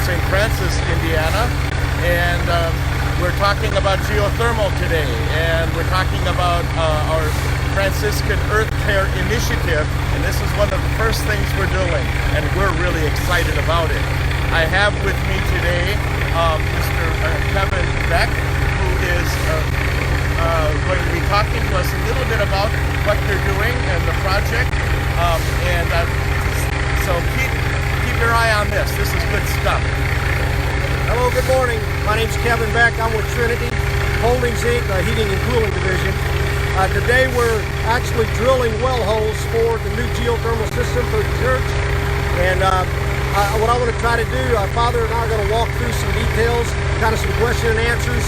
St. Francis, Indiana, and we're talking about geothermal today, and we're talking about our Franciscan Earth Care Initiative, and this is one of the first things we're doing, and we're really excited about it. I have with me today Mr. Kevin Beck, who is going to be talking to us a little bit about what they're doing and the project, so keep your eye on this. This is good stuff. Hello, good morning. My name's Kevin Beck. I'm with Trinity Holdings Inc., Heating and Cooling Division. Today we're actually drilling well holes for the new geothermal system for the church. And what I want to try to do, Father and I are going to walk through some details, kind of some question and answers,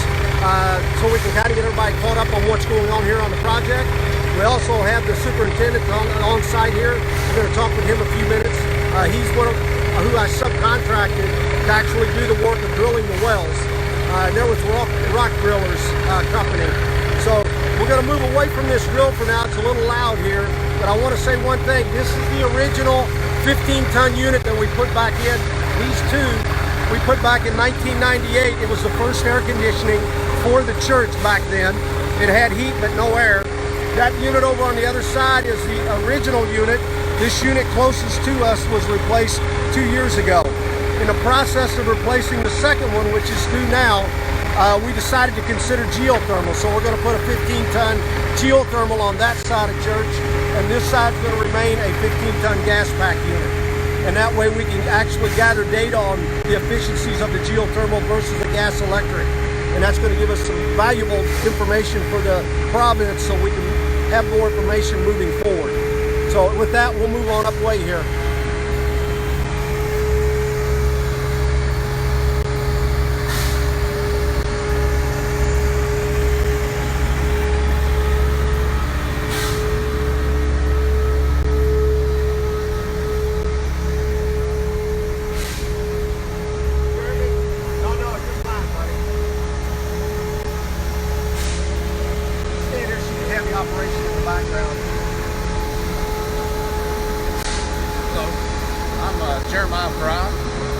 so we can kind of get everybody caught up on what's going on here on the project. We also have the superintendent on site here. We're going to talk with him a few minutes. He's one of who I subcontracted to actually do the work of drilling the wells. There was Rock Drillers company. So we're going to move away from this drill for now. It's a little loud here, but I want to say one thing. This is the original 15-ton unit that we put back in. These two we put back in 1998. It was the first air conditioning for the church back then. It had heat but no air. That unit over on the other side is the original unit. This unit closest to us was replaced 2 years ago. In the process of replacing the second one, which is due now, we decided to consider geothermal. So we're going to put a 15-ton geothermal on that side of church, and this side's going to remain a 15-ton gas pack unit. And that way we can actually gather data on the efficiencies of the geothermal versus the gas electric. And that's going to give us some valuable information for the province so we can have more information moving forward. So with that, we'll move on up way here. Operation in the background. Hello, I'm Jeremiah Fry,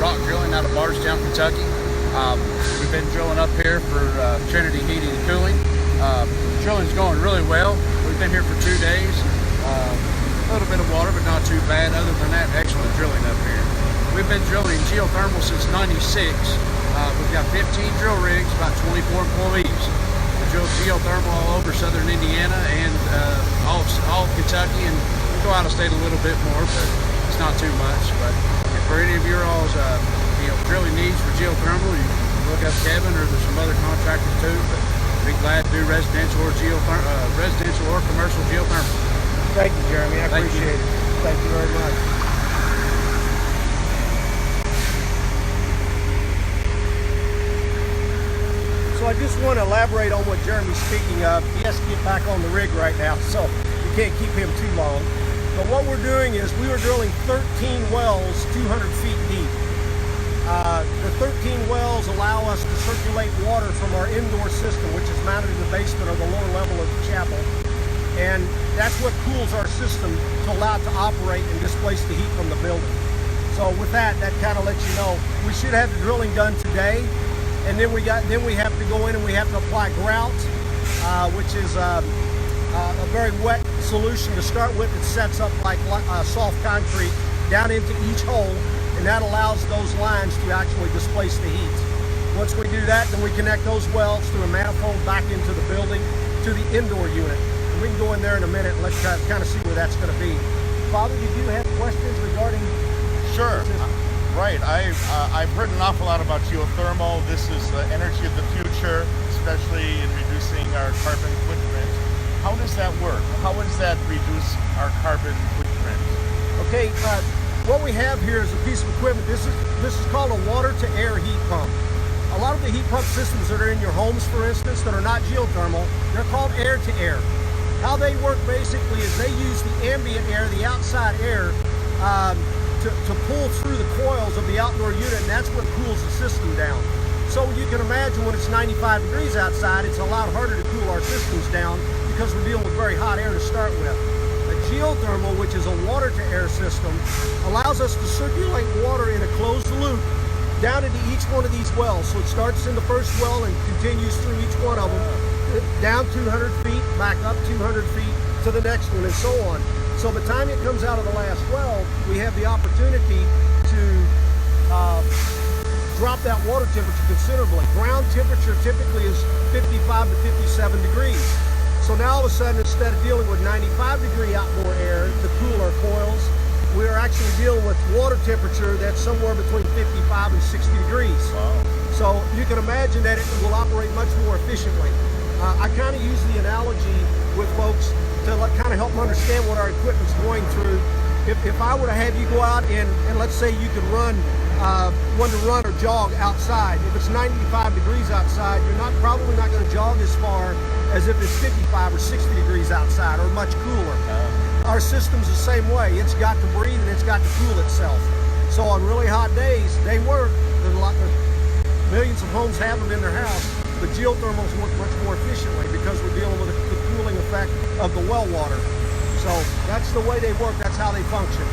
rock drilling out of Bardstown, Kentucky. We've been drilling up here for Trinity Heating and Cooling. Drilling's going really well. We've been here for 2 days. A little bit of water, but not too bad. Other than that, excellent drilling up here. We've been drilling geothermal since '96. We've got 15 drill rigs, about 24 employees. Drill geothermal all over southern Indiana and all Kentucky, and we go out of state a little bit more, but it's not too much. But if for any of your all's drilling needs for geothermal, you can look up Kevin, or there's some other contractors too. But be glad to do residential or commercial geothermal. Thank you, Jeremy. I appreciate it. Thank you very much. So I just want to elaborate on what Jeremy's speaking of. He has to get back on the rig right now, so we can't keep him too long. But what we're doing is we were drilling 13 wells 200 feet deep. The 13 wells allow us to circulate water from our indoor system, which is mounted in the basement or the lower level of the chapel. And that's what cools our system to allow it to operate and displace the heat from the building. So with that kind of lets you know we should have the drilling done today. And then we have to go in and we have to apply grout, which is a very wet solution to start with. It sets up like soft concrete down into each hole, and that allows those lines to actually displace the heat. Once we do that, then we connect those wells through a manifold back into the building to the indoor unit. And we can go in there in a minute and let's kind of see where that's going to be. Father, did you have questions regarding? Sure. Right, I've heard an awful lot about geothermal. This is the energy of the future, especially in reducing our carbon footprint. How does that work? How does that reduce our carbon footprint? Okay, what we have here is a piece of equipment. This is called a water-to-air heat pump. A lot of the heat pump systems that are in your homes, for instance, that are not geothermal, they're called air-to-air. How they work basically is they use the ambient air, the outside air, to pull through the coils of the outdoor unit, and that's what cools the system down. So you can imagine when it's 95 degrees outside, it's a lot harder to cool our systems down because we're dealing with very hot air to start with. A geothermal, which is a water-to-air system, allows us to circulate water in a closed loop down into each one of these wells. So it starts in the first well and continues through each one of them, down 200 feet, back up 200 feet to the next one, and so on. So by the time it comes out of the last well, we have the opportunity to drop that water temperature considerably. Ground temperature typically is 55 to 57 degrees. So now all of a sudden, instead of dealing with 95-degree outdoor air to cool our coils, we are actually dealing with water temperature that's somewhere between 55 and 60 degrees. Wow. So you can imagine that it will operate much more efficiently. I kind of use the analogy with folks to kind of help them understand what our equipment's going through. If I were to have you go out and let's say you can run or jog outside. If it's 95 degrees outside, you're probably not going to jog as far as if it's 55 or 60 degrees outside, or much cooler. Our system's the same way. It's got to breathe and it's got to cool itself. So on really hot days, they work. Millions of homes have them in their house, but geothermals work much more efficiently because we're dealing with the cooling effect of the well water. So that's the way they work. That's how they function.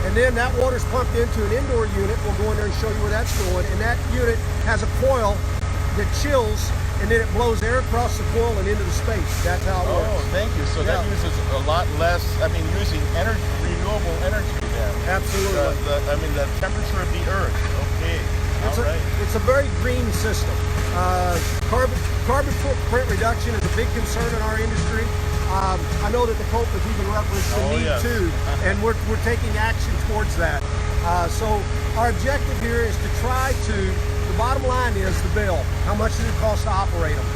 And then that water's pumped into an indoor unit. We'll go in there and show you where that's going. And that unit has a coil that chills, and then it blows air across the coil and into the space. That's how it works. Oh, thank you. So that uses a lot less, using energy, renewable energy then. Absolutely. The temperature of the earth. Okay. It's a very green system. Carbon footprint reduction is a big concern in our industry. I know that the Pope has even referenced the need to, and we're taking action towards that. So our objective here is to try to, the bottom line is the bill. How much does it cost to operate them?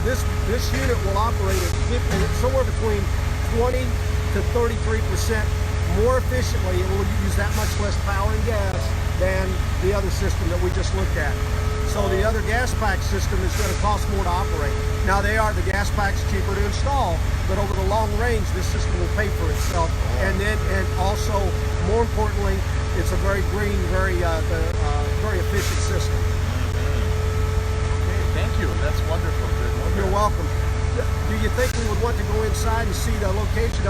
This unit will operate at somewhere between 20 to 33% more efficiently. It will use that much less power and gas than the other system that we just looked at. So the other gas pack system is going to cost more to operate. Now the gas pack's cheaper to install, but over the long range, this system will pay for itself. And also, more importantly, it's a very green, very efficient system. Okay, thank you. That's wonderful. You're welcome. Do you think we would want to go inside and see the location?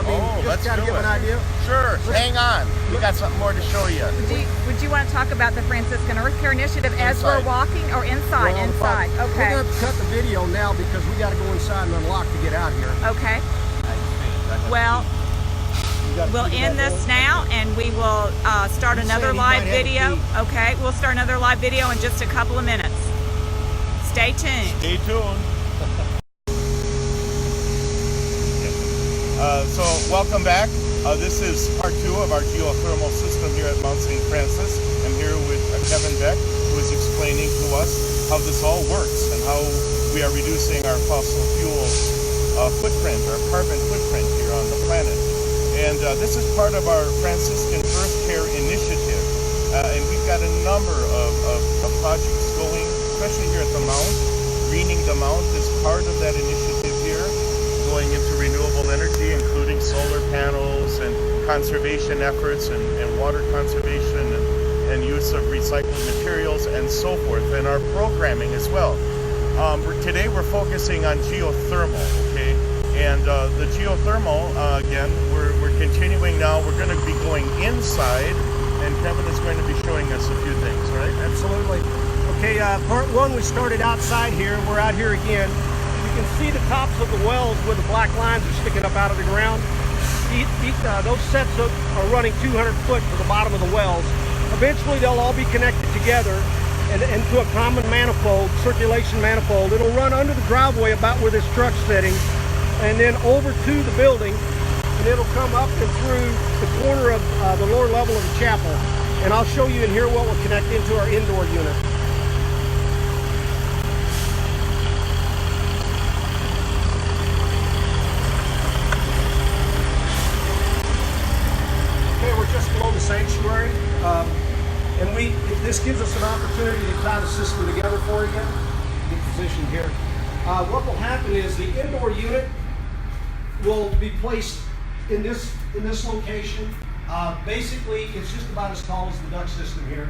Just kind of give an idea. Sure. Hang on. We got something more to show you. Would you want to talk about the Franciscan Earth Care Initiative as we're walking, or inside? Inside. Okay. We're going to have to cut the video now because we got to go inside and unlock to get out here. Okay. Well, we'll end this now, and we will start another live video. Okay. We'll start another live video in just a couple of minutes. Stay tuned. Stay tuned. So welcome back. This is part 2 of our geothermal system here at Mount St. Francis. I'm here with Kevin Beck, who is explaining to us how this all works and how we are reducing our fossil fuel footprint, our carbon footprint here on the planet. And this is part of our Franciscan Earth Care Initiative. And we've got a number of projects going, especially here at the Mount. Greening the Mount is part of that initiative here, going into renewable energy, including solar panels and conservation efforts and water conservation and use of recycled materials and so forth, and our programming as well. Today we're focusing on geothermal, okay? And the geothermal, again, we're continuing now. We're going to be going inside, and Kevin is going to be showing us a few things, right? Absolutely. Okay, part 1, we started outside here. We're out here again. You can see the tops of the wells where the black lines are sticking up out of the ground. Those sets are running 200 foot to the bottom of the wells. Eventually they'll all be connected together and to a common manifold, circulation manifold. It'll run under the driveway about where this truck's sitting, and then over to the building, and it'll come up and through the corner of the lower level of the chapel. And I'll show you in here what will connect into our indoor unit. Sanctuary, and this gives us an opportunity to tie the system together for you. Get positioned here. What will happen is the indoor unit will be placed in this location. Basically, it's just about as tall as the duct system here,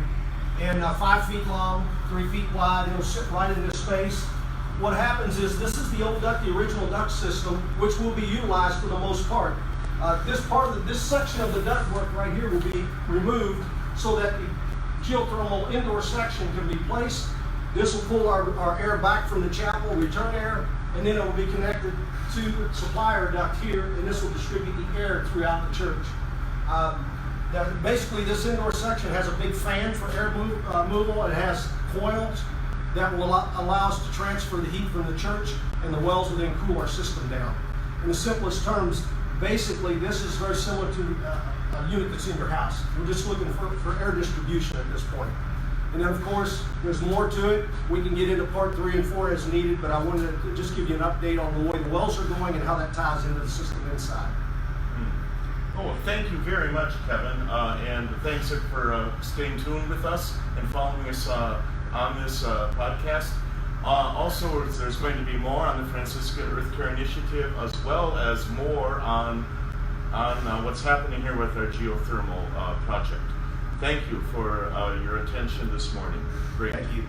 and 5 feet long, 3 feet wide. It'll sit right in this space. What happens is this is the old duct, the original duct system, which will be utilized for the most part. This section of the ductwork right here will be removed so that geothermal indoor section can be placed. This will pull our air back from the chapel, return air, and then it will be connected to the supplier duct here, and this will distribute the air throughout the church. Basically, this indoor section has a big fan for air moval. It has coils that will allow us to transfer the heat from the church, and the wells will then cool our system down. In the simplest terms, basically, this is very similar to a unit that's in your house. We're just looking for air distribution at this point. And then, of course, there's more to it. We can get into part 3 and 4 as needed, but I wanted to just give you an update on the way the wells are going and how that ties into the system inside. Oh, thank you very much, Kevin, and thanks for staying tuned with us and following us on this podcast. Also, there's going to be more on the Franciscan Earth Care Initiative, as well as more on what's happening here with our geothermal project. Thank you for your attention this morning. Great. Thank you.